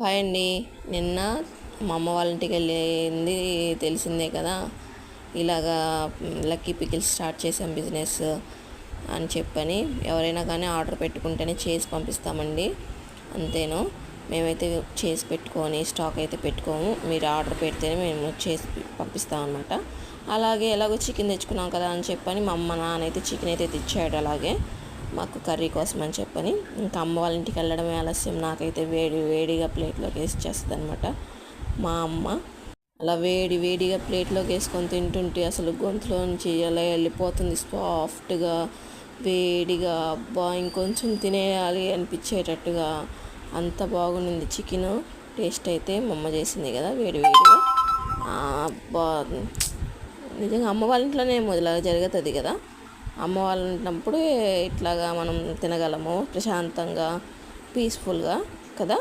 Hi అండి. నిన్న మా అమ్మ వాళ్ళ ఇంటికి వెళ్ళింది తెలిసిందే కదా. ఇలాగా లక్కీ పికిల్స్ స్టార్ట్ చేసాం బిజినెస్ అని చెప్పని. ఎవరైనా కానీ ఆర్డర్ పెట్టుకుంటేనే చేసి పంపిస్తామండి, అంతేను. మేమైతే చేసి పెట్టుకొని స్టాక్ అయితే పెట్టుకోము. మీరు ఆర్డర్ పెడితేనే మేము చేసి పంపిస్తాం అనమాట. అలాగే ఎలాగో చికెన్ తెచ్చుకున్నాం కదా అని చెప్పని మా అమ్మ నాన్న అయితే చికెన్ అయితే తెచ్చాడు, అలాగే మాకు కర్రీ కోసం అని చెప్పని. ఇంకా అమ్మ వాళ్ళ ఇంటికి వెళ్ళడమే ఆలస్యం. నాకైతే వేడిగా ప్లేట్లోకి వేసి చేస్తుంది అనమాట మా అమ్మ. అలా వేడిగా ప్లేట్లోకి వేసుకొని తింటుంటే అసలు గొంతులో నుంచి అలా వెళ్ళిపోతుంది సాఫ్ట్గా, వేడిగా. అబ్బా ఇంకొంచెం తినేయాలి అనిపించేటట్టుగా అంత బాగుండింది చికెన్. టేస్ట్ అయితే మా అమ్మ చేసింది కదా వేడిగా. అబ్బా నిజంగా అమ్మ వాళ్ళ ఇంట్లోనే మొదలు జరుగుతుంది కదా. అమ్మ వాళ్ళు ఉన్నప్పుడు ఇట్లాగా మనం తినగలము ప్రశాంతంగా, పీస్ఫుల్గా కదా.